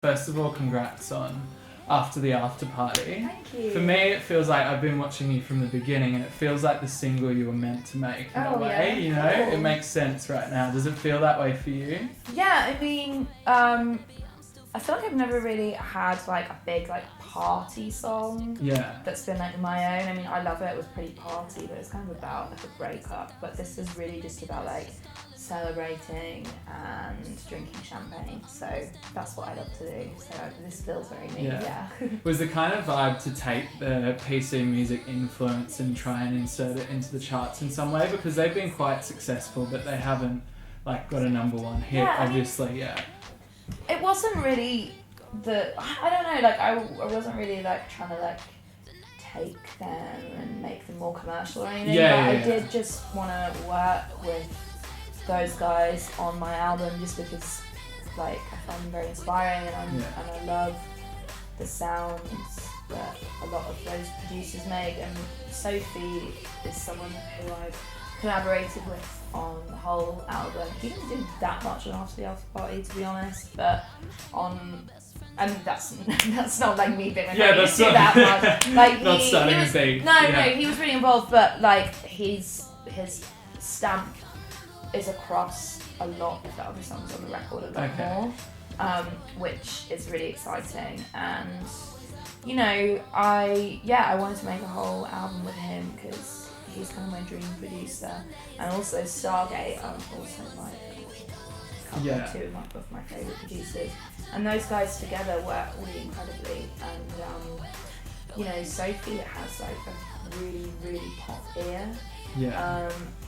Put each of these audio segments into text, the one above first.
First of all, congrats on After the After Party. Thank you. For me, it feels like I've been watching you from the beginning, and it feels like the single you were meant to make in a way. Yeah. You know, Cool. it makes sense right now. Does it feel that way for you? Yeah, I mean, I feel like I've never really had like a big like party song Yeah. that's been like my own. I mean, I Love It was pretty party, but it's kind of about like a breakup. But this is really just about like celebrating and drinking champagne. So that's what I love to do. So this feels very me. Yeah. Was the kind of vibe to take the PC music influence and try and insert it into the charts in some way, because they've been quite successful, but they haven't like got a number one hit, Yeah, obviously. It wasn't really I don't know, like I wasn't really like trying to like take them and make them more commercial or anything, but I did just want to work with those guys on my album just because like I find them very inspiring, and I love the sounds that a lot of those producers make. And Sophie is someone who I've collaborated with on the whole album. He didn't do that much on After the After Party, to be honest, but and that's not like me being like, I didn't do that much. Like not he starting was, a beat. No, he was really involved, but like his stamp is across a lot of the other songs on the record a lot more, which is really exciting. And you know, I wanted to make a whole album with him because he's kind of my dream producer, and also Stargate, also my two of my favourite producers, and those guys together work really incredibly. And you know, Sophie has like a really, really pop ear,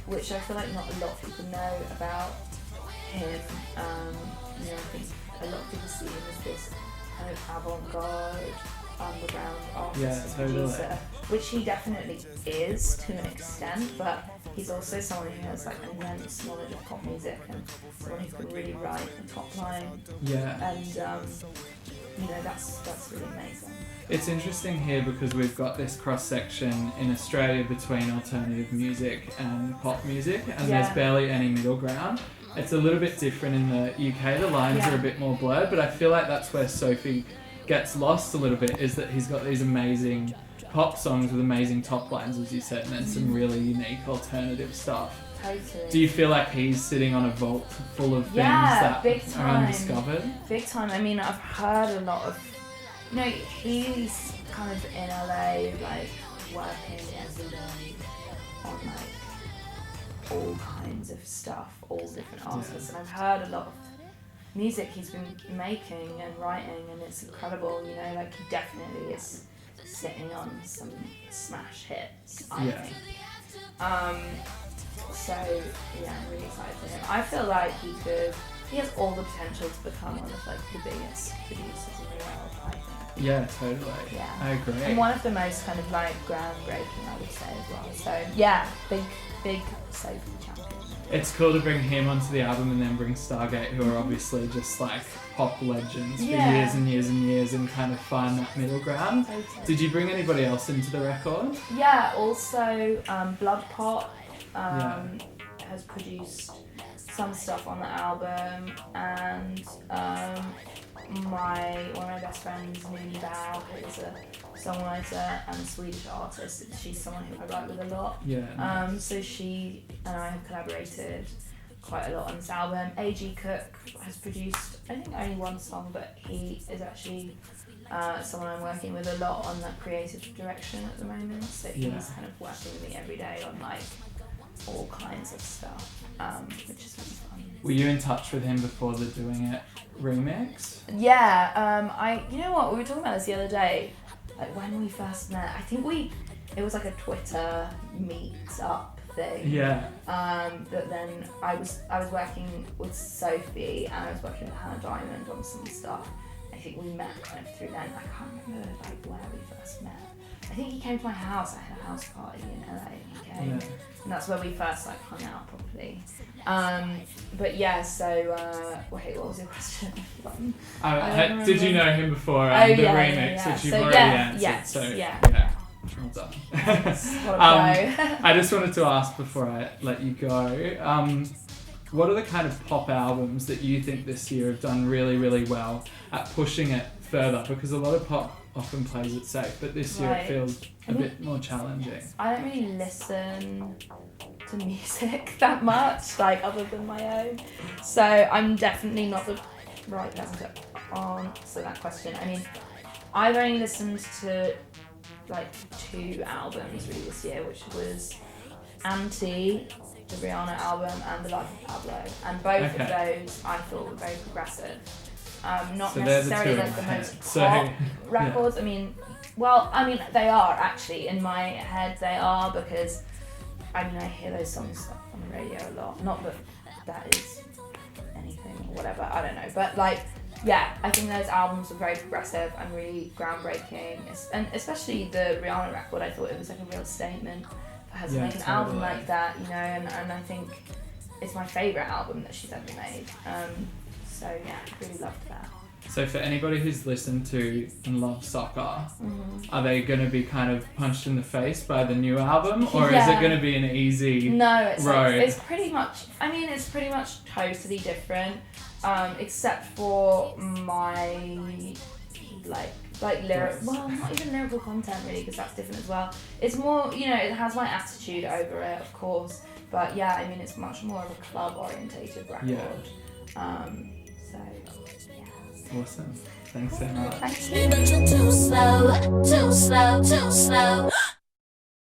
which I feel like not a lot of people know about him. You know, I think a lot of people see him as this kind of avant-garde underground artist and producer, which he definitely is to an extent, but he's also someone who has like immense knowledge of pop music and someone who can really write a top line. And you know, that's really amazing. It's interesting here because we've got this cross section in Australia between alternative music and pop music, and there's barely any middle ground. It's a little bit different in the UK. The lines are a bit more blurred, but I feel like that's where Sophie gets lost a little bit, is that he's got these amazing pop songs with amazing top lines, as you said, and then some really unique alternative stuff. Totally. Do you feel like he's sitting on a vault full of things that are undiscovered? Big time. I mean, I've heard a lot of, you know, he's kind of in LA, like working every day on like all kinds of stuff, all different artists, and I've heard a lot of music he's been making and writing, and it's incredible. You know, like he definitely is sitting on some smash hits, I think. So yeah, I'm really excited for him. I feel like he has all the potential to become one of like the biggest producers in the world, I think. Yeah, totally. Yeah. I agree. And one of the most kind of like groundbreaking, I would say, as well. So yeah, big Sophie champion. It's cool to bring him onto the album and then bring Stargate, who are obviously just like pop legends for years and years and years, and kind of find that middle ground. Totally. Did you bring anybody else into the record? Yeah, also Blood Pot has produced some stuff on the album, and one of my best friends, Mooney Bao, who is a songwriter and a Swedish artist. She's someone who I write with a lot. So she and I have collaborated quite a lot on this album. A.G. Cook has produced, I think, only one song, but he is actually someone I'm working with a lot on that creative direction at the moment. So he's kind of working with me every day on like all kinds of stuff, which is really fun. Were you in touch with him before the Doing It remix? Yeah, you know what, we were talking about this the other day, like when we first met. I think it was like a Twitter meet up thing. But then I was working with Sophie, and I was working with Hannah Diamond on some stuff. I think we met kind of through then. I can't remember like where we first met. I think he came to my house. I had a house party in LA, and he came, and that's where we first like hung out properly. But yeah, so wait, what was your question? Did you know him before the remix, which you've already answered? Well done. I just wanted to ask before I let you go. what are the kind of pop albums that you think this year have done really, really well at pushing it further? Because a lot of pop often plays it safe, but this year it feels a bit more challenging. I don't really listen to music that much, like other than my own. So I'm definitely not the right person to answer that question. I mean, I've only listened to like 2 albums really this year, which was Anti, the Rihanna album, and The Life of Pablo, and both of those I thought were very progressive. Not so necessarily like the most pop records. I mean, they are actually in my head. They are, because I hear those songs on the radio a lot. Not that that is anything or whatever. I don't know, but like, yeah, I think those albums were very progressive and really groundbreaking, and especially the Rihanna record. I thought it was like a real statement for her to make an album like that, and I think it's my favourite album that she's ever made. So yeah, really loved that. So for anybody who's listened to and loves soccer, are they going to be kind of punched in the face by the new album, or is it going to be an easy road? It's pretty much. It's pretty much totally different, except for my like lyric. Well, not even lyrical content really, because that's different as well. It's more, it has my attitude over it, of course, but yeah, it's much more of a club orientated record. Yeah. So. Awesome. Thanks so much. Thank you.